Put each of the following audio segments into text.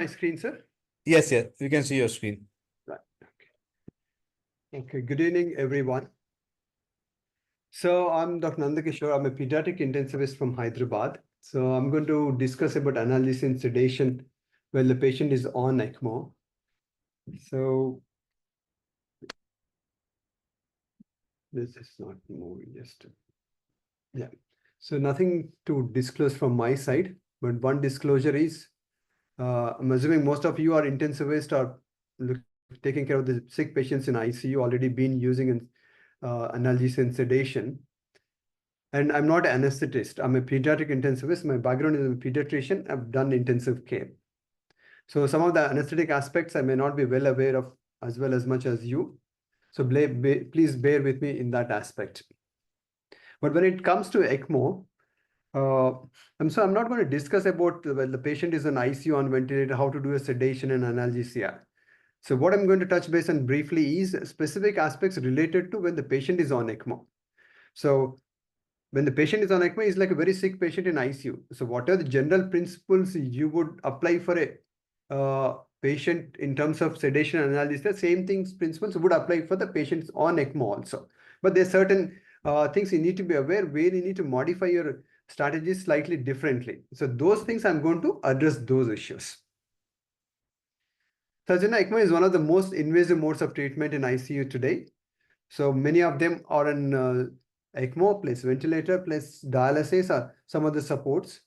my screen, sir? Yes, yes, you can see your screen. Right. Okay. Good evening, everyone. So I'm Dr. NandaKishore. I'm a pediatric intensivist from Hyderabad. So I'm going to discuss about analgesia and sedation when the patient is on ECMO. So this is not moving just. Yeah. So nothing to disclose from my side, but one disclosure is I'm assuming most of you are intensivists or taking care of the sick patients in ICU, already been using analgesia and sedation. And I'm not an anesthetist. I'm a pediatric intensivist. My background is a pediatrician. I've done intensive care. So some of the anesthetic aspects I may not be well aware of as well as much as you. So please bear with me in that aspect. But when it comes to ECMO, I'm not going to discuss about when the patient is in ICU on ventilator, how to do a sedation and analgesia. So what I'm going to touch base on briefly is specific aspects related to when the patient is on ECMO. So when the patient is on ECMO, is like a very sick patient in ICU. So what are the general principles you would apply for a patient in terms of sedation and analgesia? Same things, principles would apply for the patients on ECMO also. But there's certain things you need to be aware where you need to modify your strategies slightly differently. So those things I'm going to address those issues. So as you know, ECMO is one of the most invasive modes of treatment in ICU today. So many of them are in ECMO plus ventilator plus dialysis or some other supports.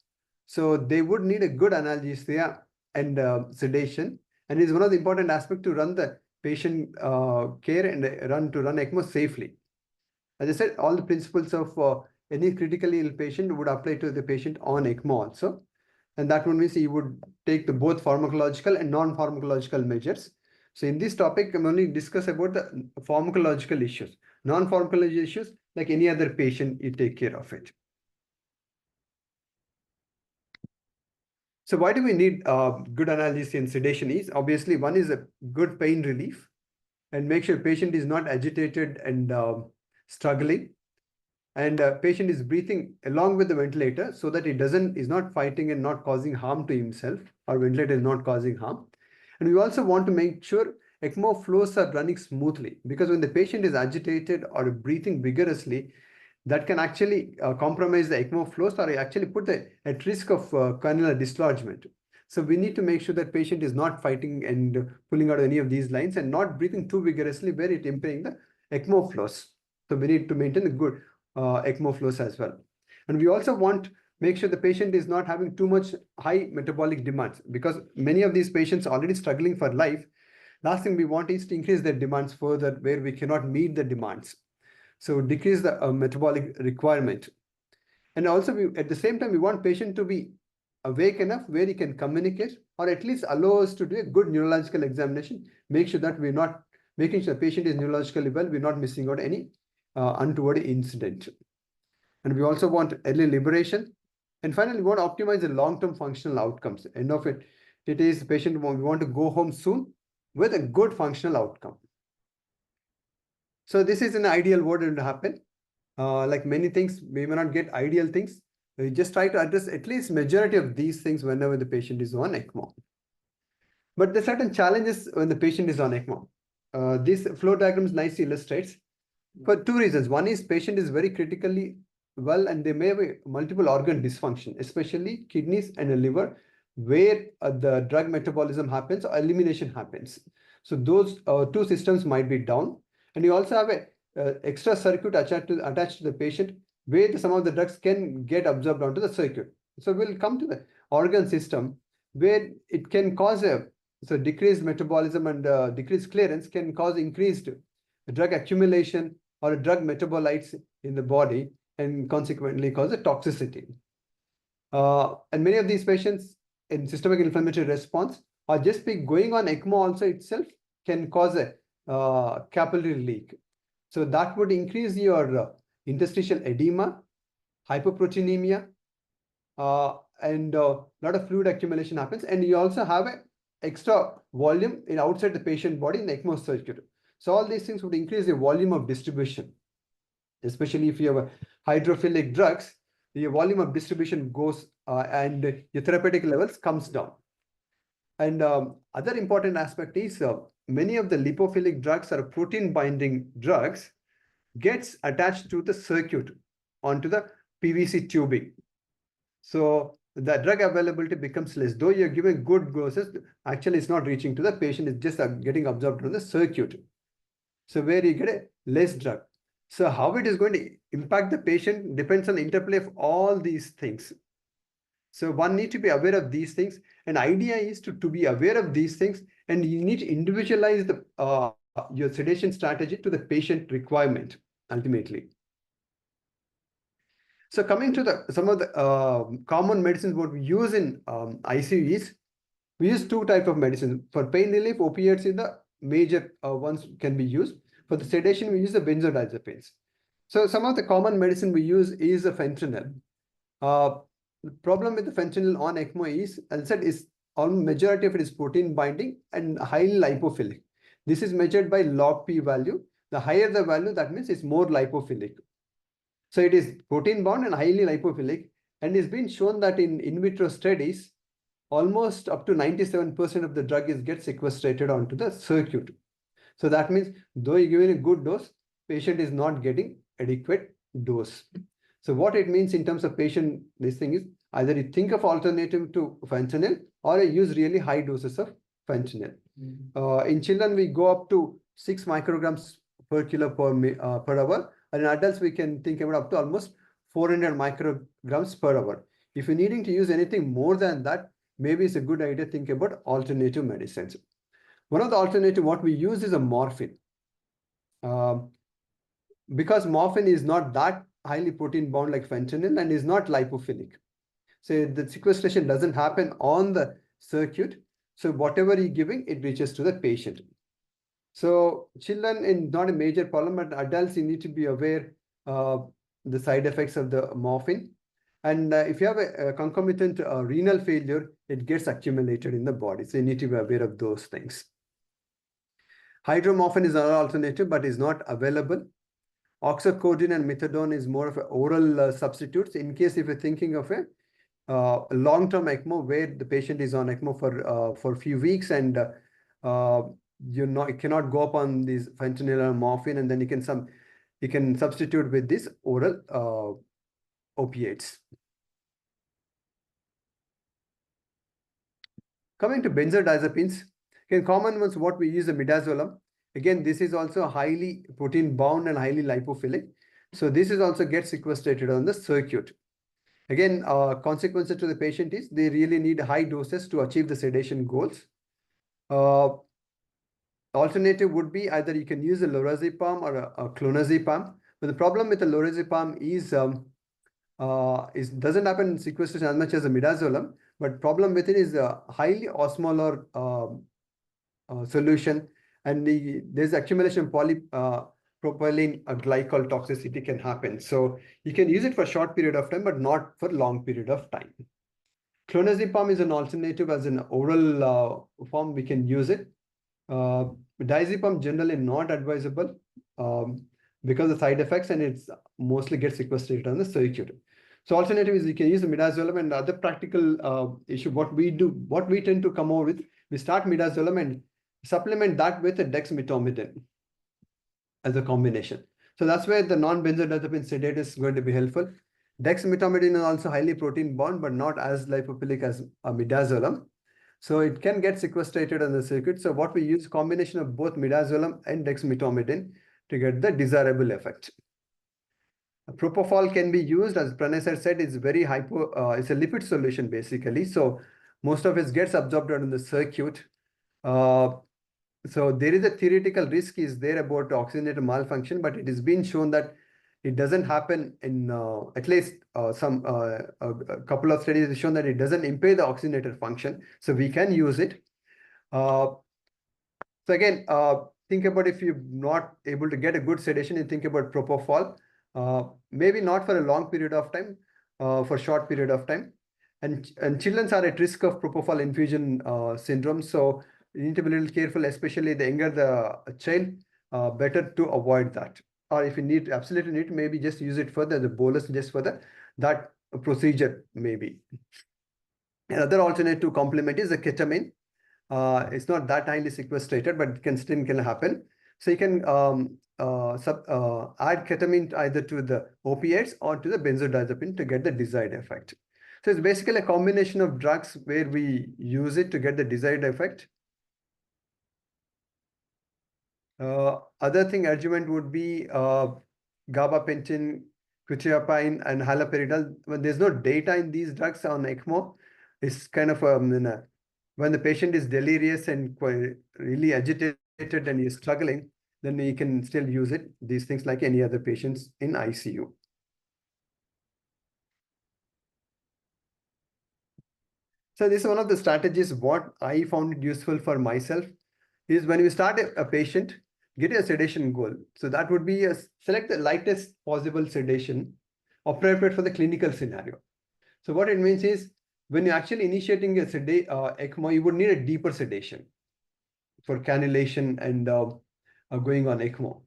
So they would need a good analgesia and sedation. And it's one of the important aspects to run the patient care and run ECMO safely. As I said, all the principles of any critically ill patient would apply to the patient on ECMO also. And that would mean you would take the both pharmacological and non-pharmacological measures. So in this topic, I'm only discuss about the pharmacological issues. Non-pharmacological issues, like any other patient, you take care of it. So why do we need good analgesia and sedation? Is obviously one is a good pain relief and make sure patient is not agitated and struggling. And patient is breathing along with the ventilator so that it is not fighting and not causing harm to himself, or ventilator is not causing harm. And we also want to make sure ECMO flows are running smoothly, because when the patient is agitated or breathing vigorously, that can actually compromise the ECMO flows or actually put at risk of cannula dislodgement. So we need to make sure that patient is not fighting and pulling out any of these lines and not breathing too vigorously where it impairing the ECMO flows. So we need to maintain the good ECMO flows as well. And we also want make sure the patient is not having too much high metabolic demands, because many of these patients are already struggling for life. Last thing we want is to increase their demands further where we cannot meet the demands. So decrease the metabolic requirement. And also at the same time, we want patient to be awake enough where he can communicate, or at least allow us to do a good neurological examination, make sure that we're not making sure the patient is neurologically well, we're not missing out any untoward incident. And we also want early liberation. And finally, we want to optimize the long-term functional outcomes. End of it is patient, we want to go home soon with a good functional outcome. So this is an ideal what will happen. Like many things, we may not get ideal things. We just try to address at least majority of these things whenever the patient is on ECMO. But there are certain challenges when the patient is on ECMO. This flow diagrams nicely illustrates for two reasons. One is patient is very critically well and they may have a multiple organ dysfunction, especially kidneys and the liver, where the drug metabolism happens or elimination happens. So those two systems might be down. And you also have a extra circuit attached to the patient where some of the drugs can get absorbed onto the circuit. So we'll come to the organ system where it can cause decreased metabolism and decreased clearance can cause increased drug accumulation or drug metabolites in the body and consequently cause a toxicity. And many of these patients in systemic inflammatory response or just be going on ECMO also itself can cause a capillary leak. So that would increase your interstitial edema, hypoproteinemia, and a lot of fluid accumulation happens. And you also have an extra volume outside the patient body in the ECMO circuit. So all these things would increase the volume of distribution, especially if you have hydrophilic drugs, your volume of distribution goes and your therapeutic levels comes down. And other important aspect is many of the lipophilic drugs or protein binding drugs gets attached to the circuit onto the PVC tubing. So the drug availability becomes less. Though you're giving good doses, actually it's not reaching to the patient, it's just getting absorbed on the circuit. So where you get a less drug. So how it is going to impact the patient depends on the interplay of all these things. So one need to be aware of these things. And idea is to be aware of these things, and you need to individualize the your sedation strategy to the patient requirement ultimately. So coming to some of the common medicines what we use in ICU is, we use two types of medicines. For pain relief, opiates is the major ones can be used. For the sedation, we use the benzodiazepines. So some of the common medicine we use is the fentanyl. The problem with the fentanyl on ECMO is, as I said, is majority of it is protein binding and highly lipophilic. This is measured by log P value. The higher the value, that means it's more lipophilic. So it is protein bound and highly lipophilic, and it's been shown that in vitro studies, almost up to 97% of the drug gets sequestrated onto the circuit. So that means though you're giving a good dose, patient is not getting adequate dose. So what it means in terms of patient, this thing is either you think of alternative to fentanyl or you use really high doses of fentanyl. In children, we go up to 6 micrograms per kilo per hour. And in adults, we can think about up to almost 400 micrograms per hour. If you're needing to use anything more than that, maybe it's a good idea to think about alternative medicines. One of the alternative what we use is a morphine. Because morphine is not that highly protein bound like fentanyl and is not lipophilic. So the sequestration doesn't happen on the circuit. So whatever you're giving, it reaches to the patient. So children is not a major problem, but adults, you need to be aware the side effects of the morphine. And if you have a concomitant renal failure, it gets accumulated in the body. So you need to be aware of those things. Hydromorphine is another alternative, but is not available. Oxycodone and methadone is more of an oral substitutes in case if you're thinking of a long-term ECMO where the patient is on ECMO for a few weeks and you cannot go up on these fentanyl or morphine, and then you can substitute with this oral opiates. Coming to benzodiazepines, again, common ones what we use the midazolam. Again, this is also highly protein bound and highly lipophilic. So this is also gets sequestrated on the circuit. Again, consequences to the patient is they really need high doses to achieve the sedation goals. Alternative would be either you can use a lorazepam or a clonazepam. But the problem with the lorazepam is doesn't happen in sequestration as much as the midazolam. But problem with it is a highly osmolar solution, and there's accumulation of polypropylene glycol toxicity can happen. So you can use it for a short period of time, but not for a long period of time. Clonazepam is an alternative as an oral form. We can use it. Diazepam generally not advisable because of side effects, and it's mostly gets sequestrated on the circuit. So alternative is you can use the midazolam, and other practical issue. What we tend to come over with, we start midazolam and supplement that with a dexmedetomidine as a combination. So that's where the non-benzodiazepine sedate is going to be helpful. Dexmedetomidine is also highly protein bound, but not as lipophilic as midazolam. So it can get sequestrated on the circuit. So what we use combination of both midazolam and dexmedetomidine to get the desirable effect. Propofol can be used, as Pranay sir said, it's very it's a lipid solution basically. So most of it gets absorbed on the circuit. So there is a theoretical risk is there about oxygenator malfunction, but it has been shown that it doesn't happen in at least a couple of studies have shown that it doesn't impair the oxygenator function. So we can use it. So again, think about if you're not able to get a good sedation, and think about propofol. Maybe not for a long period of time, for a short period of time. And children are at risk of propofol infusion syndrome. So you need to be a little careful, especially the younger the child, better to avoid that. Or if you absolutely need to, maybe just use it for the bolus, just for that procedure, maybe. Another alternative to complement is the ketamine. It's not that highly sequestrated, but it can still can happen. So you can add ketamine either to the opiates or to the benzodiazepine to get the desired effect. So it's basically a combination of drugs where we use it to get the desired effect. Other thing adjuvant would be gabapentin, quetiapine, and haloperidol. When there's no data in these drugs on ECMO, it's kind of when the patient is delirious and really agitated and is struggling, then we can still use it. These things like any other patients in ICU. So this is one of the strategies. What I found it useful for myself is when you start a patient, get a sedation goal. So that would be select the lightest possible sedation appropriate for the clinical scenario. So what it means is when you're actually initiating a ECMO, you would need a deeper sedation for cannulation and going on ECMO.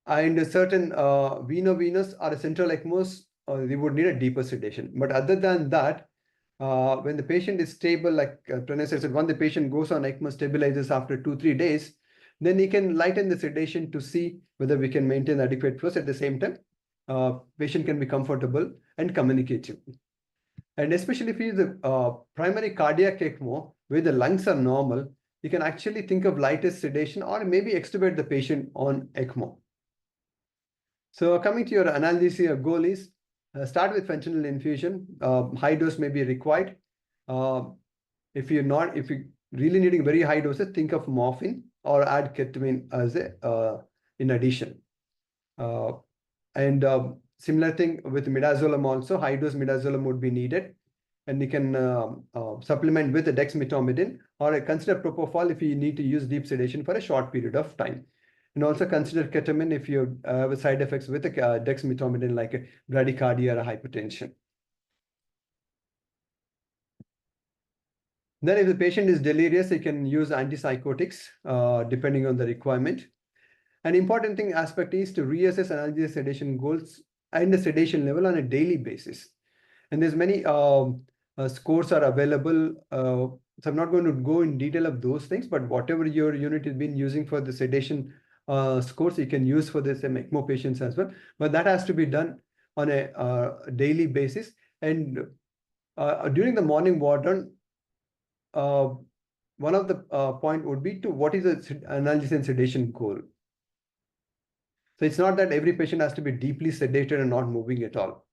And a certain veno-venous or a central ECMOs, they would need a deeper sedation. But other than that, when the patient is stable, like Pranay said, when the patient goes on ECMO, stabilizes after 2-3 days, then he can lighten the sedation to see whether we can maintain adequate flows. At the same time, patient can be comfortable and communicative. And especially if he is a primary cardiac ECMO, where the lungs are normal, you can actually think of lightest sedation or maybe extubate the patient on ECMO. So coming to your analgesia goal is start with fentanyl infusion. High dose may be required. If you're really needing very high doses, think of morphine or add ketamine as in addition. Similar thing with midazolam also, high dose midazolam would be needed. And you can supplement with the dexmedetomidine or consider propofol if you need to use deep sedation for a short period of time. And also consider ketamine if you have side effects with a dexmedetomidine like a bradycardia or hypertension. Then if the patient is delirious, you can use antipsychotics depending on the requirement. An important thing aspect is to reassess analgesia sedation goals and the sedation level on a daily basis. And there's many scores are available. So I'm not going to go in detail of those things, but whatever your unit has been using for the sedation scores, you can use for the same ECMO patients as well. But that has to be done on a daily basis. And during the morning ward run, one of the point would be to what is the analgesia and sedation goal. So it's not that every patient has to be deeply sedated and not moving at all.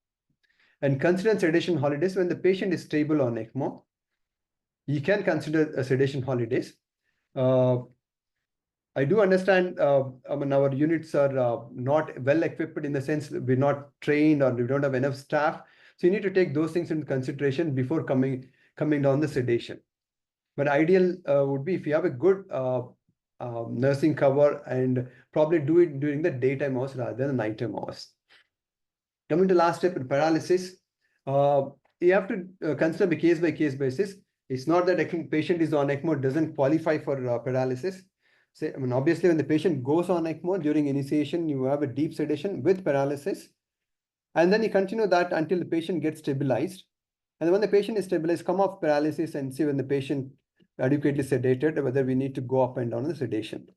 And consider sedation holidays when the patient is stable on ECMO. You can consider sedation holidays. I do understand our units are not well equipped in the sense we're not trained or we don't have enough staff. So you need to take those things into consideration before coming down the sedation. But ideal would be if you have a good nursing cover and probably do it during the daytime hours rather than the nighttime hours. Coming to last step, paralysis. You have to consider the case-by-case basis. It's not that a patient is on ECMO doesn't qualify for paralysis. So, obviously, when the patient goes on ECMO during initiation, you have a deep sedation with paralysis. And then you continue that until the patient gets stabilized. And when the patient is stabilized, come off paralysis and see when the patient adequately sedated, whether we need to go up and down the sedation.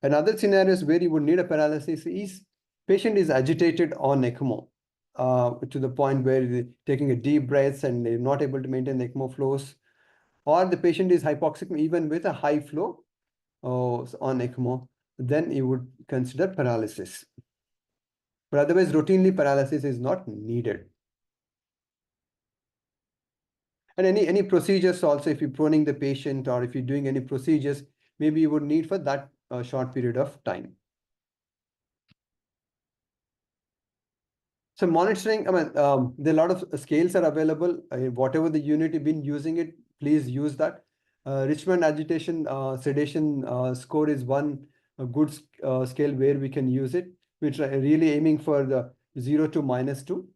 And other scenarios where you would need a paralysis is patient is agitated on ECMO to the point where they're taking a deep breaths and they're not able to maintain the ECMO flows, or the patient is hypoxic even with a high flow on ECMO, then you would consider paralysis. But otherwise, routinely paralysis is not needed. And any procedures also, if you're proning the patient or if you're doing any procedures, maybe you would need for that short period of time. So monitoring, there are a lot of scales are available. Whatever the unit you've been using it, please use that. Richmond agitation sedation score is one good scale where we can use it. We're really aiming for the 0 to -2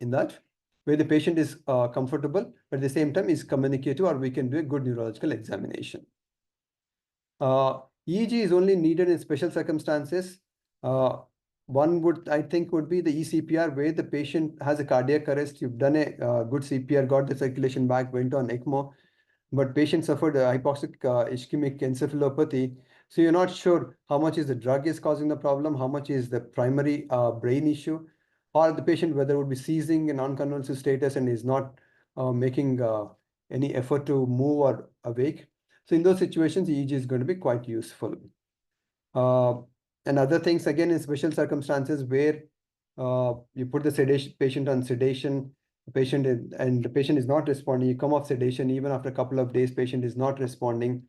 in that, where the patient is comfortable, but at the same time is communicative, or we can do a good neurological examination. EEG is only needed in special circumstances. One I think would be the eCPR, where the patient has a cardiac arrest. You've done a good CPR, got the circulation back, went on ECMO. but patient suffered a hypoxic ischemic encephalopathy. So you're not sure how much is the drug is causing the problem, how much is the primary brain issue, or the patient whether would be seizing in unconvulsive status and is not making any effort to move or awake. So in those situations, EEG is going to be quite useful. And other things, again, in special circumstances where you put the sedation patient on sedation, and the patient is not responding, you come off sedation, even after a couple of days, patient is not responding.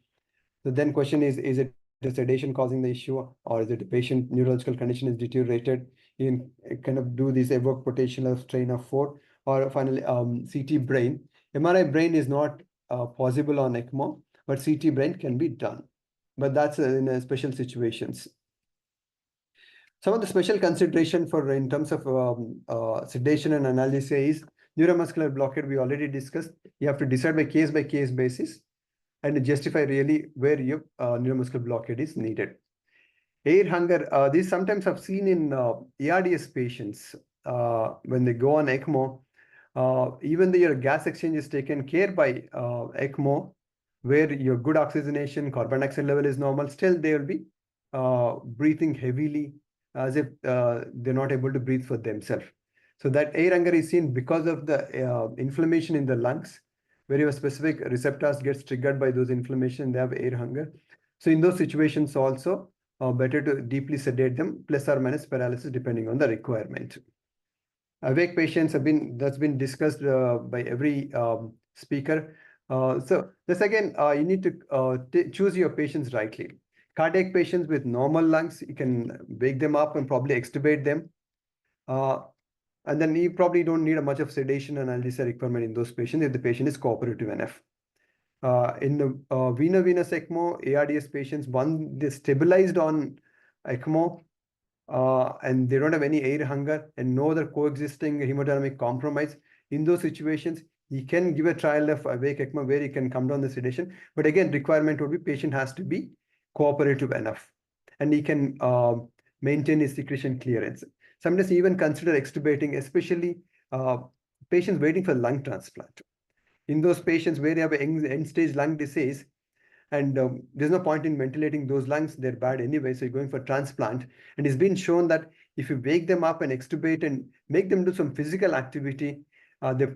So then question is it the sedation causing the issue, or is it the patient neurological condition is deteriorated? You can kind of do this evoke potential of strain of 4, or finally CT brain. MRI brain is not possible on ECMO, but CT brain can be done. But that's in special situations. Some of the special consideration for in terms of sedation and analgesia is neuromuscular blockade. We already discussed. You have to decide by case basis and justify really where your neuromuscular blockade is needed. Air hunger. These sometimes I've seen in ARDS patients when they go on ECMO. Even though your gas exchange is taken care by ECMO, where your good oxygenation, carbon dioxide level is normal, still they will be breathing heavily as if they're not able to breathe for themselves. So that air hunger is seen because of the inflammation in the lungs, where your specific receptors gets triggered by those inflammation, they have air hunger. So in those situations also, better to deeply sedate them, plus or minus paralysis, depending on the requirement. Awake patients that's been discussed by every speaker. So this again, you need to choose your patients rightly. Cardiac patients with normal lungs, you can wake them up and probably extubate them. And then you probably don't need much of sedation and analgesia requirement in those patients if the patient is cooperative enough. In the venous ECMO, ARDS patients, one, they're stabilized on ECMO and they don't have any air hunger and no other coexisting hemodynamic compromise. In those situations, you can give a trial of awake ECMO where you can come down the sedation. But again, requirement would be patient has to be cooperative enough and he can maintain his secretion clearance. Sometimes even consider extubating, especially patients waiting for lung transplant. In those patients where they have end-stage lung disease, and there's no point in ventilating those lungs, they're bad anyway, so you're going for transplant. And it's been shown that if you wake them up and extubate and make them do some physical activity, the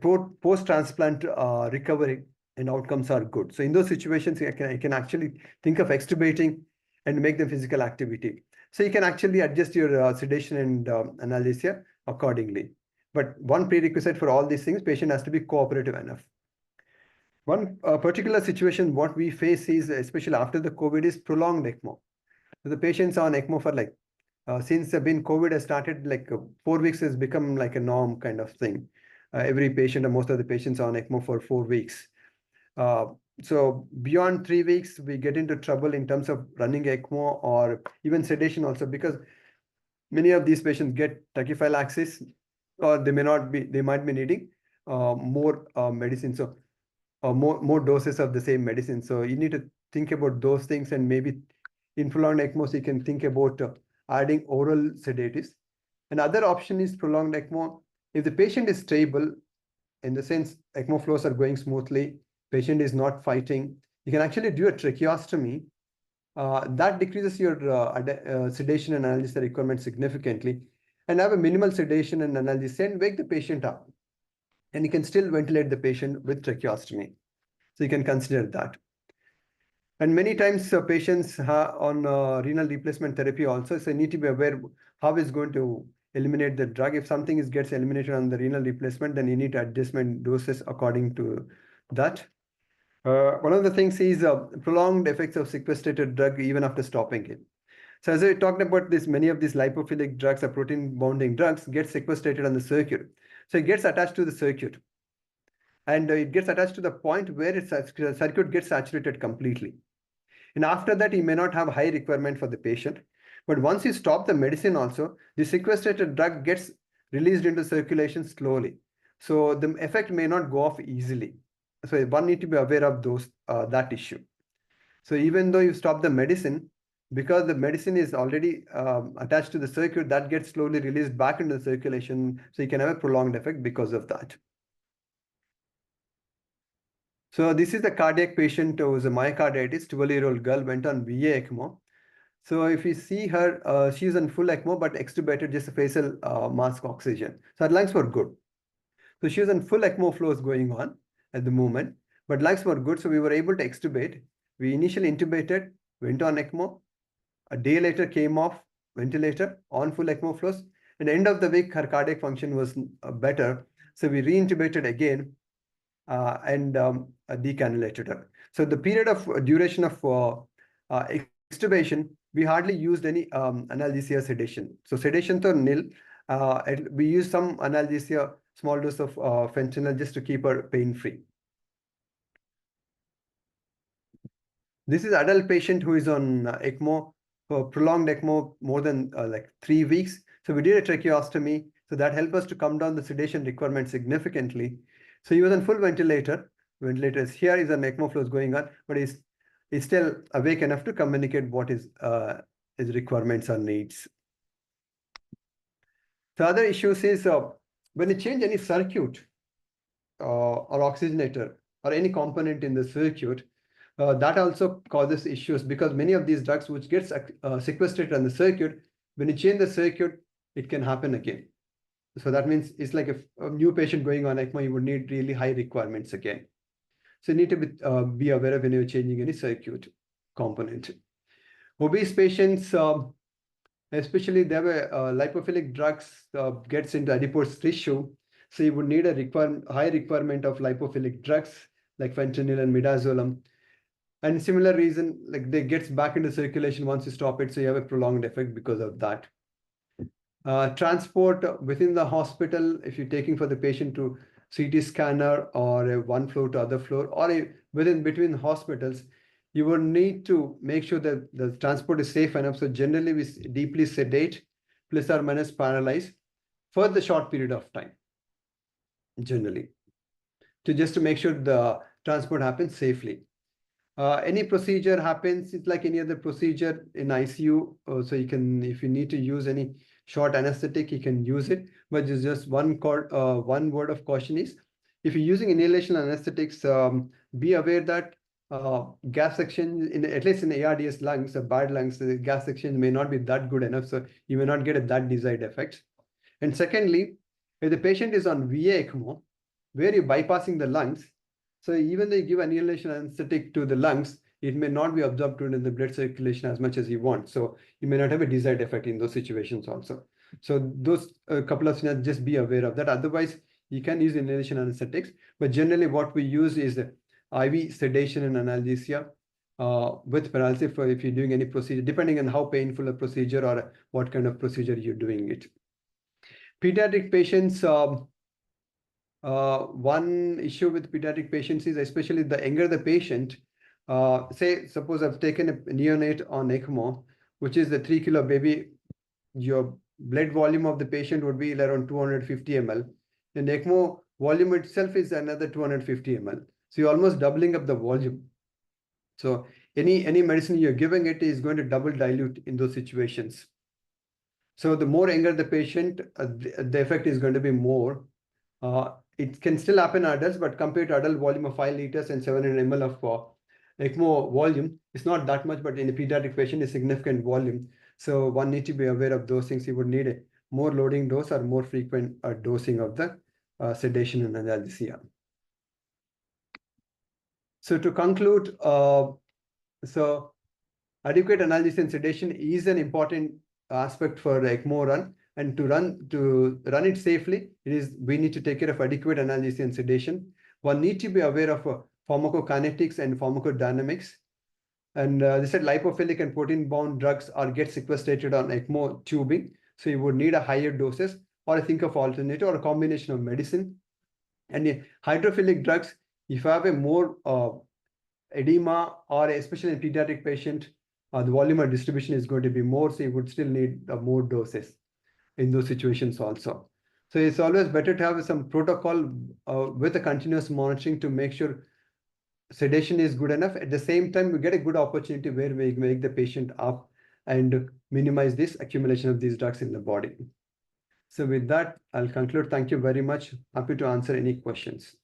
post-transplant recovery and outcomes are good. So in those situations, I can actually think of extubating and make them physical activity. So you can actually adjust your sedation and analgesia accordingly. But one prerequisite for all these things, patient has to be cooperative enough. One particular situation, what we face is, especially after the COVID, is prolonged ECMO. So the patients are on ECMO for like, since COVID has started, like 4 weeks has become like a norm kind of thing. Every patient or most of the patients are on ECMO for 4 weeks. So beyond 3 weeks, we get into trouble in terms of running ECMO or even sedation also, because many of these patients get tachyphylaxis or they might be needing more medicine. So more doses of the same medicine. So you need to think about those things, and maybe in prolonged ECMO, you can think about adding oral sedatives. Another option is prolonged ECMO. If the patient is stable, in the sense ECMO flows are going smoothly, patient is not fighting, you can actually do a tracheostomy. That decreases your sedation and analgesia requirement significantly, and have a minimal sedation and analgesia and wake the patient up. And you can still ventilate the patient with tracheostomy. So you can consider that. And many times patients on renal replacement therapy also, so you need to be aware how it's going to eliminate the drug. If something gets eliminated on the renal replacement, then you need adjustment doses according to that. One of the things is prolonged effects of sequestrated drug even after stopping it. So as I talked about this, many of these lipophilic drugs or protein bonding drugs get sequestrated on the circuit. So it gets attached to the circuit. And it gets attached to the point where its circuit gets saturated completely. And after that, you may not have high requirement for the patient. But once you stop the medicine also, the sequestrated drug gets released into circulation slowly. So the effect may not go off easily. So one need to be aware of that issue. So even though you stop the medicine, because the medicine is already attached to the circuit, that gets slowly released back into the circulation. So you can have a prolonged effect because of that. So this is the cardiac patient who was a myocarditis, 12-year-old girl, went on VA ECMO. So if you see her, she's on full ECMO, but extubated just a facial mask oxygen. So her lungs were good. So she was on full ECMO flows going on at the moment, but lungs were good. So we were able to extubate. We initially intubated, went on ECMO. A day later came off ventilator on full ECMO flows. At the end of the week, her cardiac function was better. So we reintubated again and decannulated her. So the period of duration of extubation, we hardly used any analgesia sedation. So sedation to nil. We used some analgesia, small dose of fentanyl just to keep her pain-free. This is adult patient who is on ECMO, prolonged ECMO more than like 3 weeks. So we did a tracheostomy. So that helped us to come down the sedation requirement significantly. So he was on full ventilator. Ventilators here is an ECMO flows going on, but he's still awake enough to communicate what his requirements or needs. The other issues is when you change any circuit or oxygenator or any component in the circuit, that also causes issues because many of these drugs which gets sequestrated on the circuit, when you change the circuit, it can happen again. So that means it's like a new patient going on ECMO, you would need really high requirements again. So you need to be aware of when you're changing any circuit component. Obese patients, especially they have lipophilic drugs gets into adipose tissue. So you would need a high requirement of lipophilic drugs like fentanyl and midazolam. And similar reason, like they gets back into circulation once you stop it. So you have a prolonged effect because of that. Transport within the hospital, if you're taking for the patient to CT scanner or one floor to other floor or between hospitals, you will need to make sure that the transport is safe enough. So generally we deeply sedate, plus or minus paralyze for the short period of time, generally, to make sure the transport happens safely. Any procedure happens, it's like any other procedure in ICU. So you can, if you need to use any short anesthetic, you can use it. But there's just one word of caution is, if you're using inhalation anesthetics, be aware that gas suction, at least in ARDS lungs, bad lungs, the gas suction may not be that good enough. So you may not get that desired effect. And secondly, if the patient is on VA ECMO, where you're bypassing the lungs, so even though you give inhalation anesthetic to the lungs, it may not be absorbed in the blood circulation as much as you want. So you may not have a desired effect in those situations also. So those couple of things, just be aware of that. Otherwise, you can use inhalation anesthetics. But generally what we use is IV sedation and analgesia with paralysis for if you're doing any procedure, depending on how painful a procedure or what kind of procedure you're doing it. Pediatric patients, one issue with pediatric patients is especially the younger the patient, suppose I've taken a neonate on ECMO, which is the 3 kilo baby, your blood volume of the patient would be around 250 ml. And ECMO volume itself is another 250 ml. So you're almost doubling up the volume. So any medicine you're giving it is going to double dilute in those situations. So the more younger the patient, the effect is going to be more. It can still happen in adults, but compared to adult volume of 5 liters and 700 ml of ECMO volume, it's not that much, but in a pediatric patient, it's significant volume. So one needs to be aware of those things. You would need a more loading dose or more frequent dosing of the sedation and analgesia. So to conclude, so adequate analgesia and sedation is an important aspect for ECMO run. And to run it safely, we need to take care of adequate analgesia and sedation. One need to be aware of pharmacokinetics and pharmacodynamics. And they said lipophilic and protein-bound drugs get sequestrated on ECMO tubing. So you would need a higher doses, or think of alternative or a combination of medicine. And hydrophilic drugs, if you have a more edema, or especially in pediatric patient, the volume of distribution is going to be more, so you would still need more doses in those situations also. So it's always better to have some protocol with a continuous monitoring to make sure sedation is good enough. At the same time, we get a good opportunity where we make the patient up and minimize this accumulation of these drugs in the body. So with that, I'll conclude. Thank you very much. Happy to answer any questions.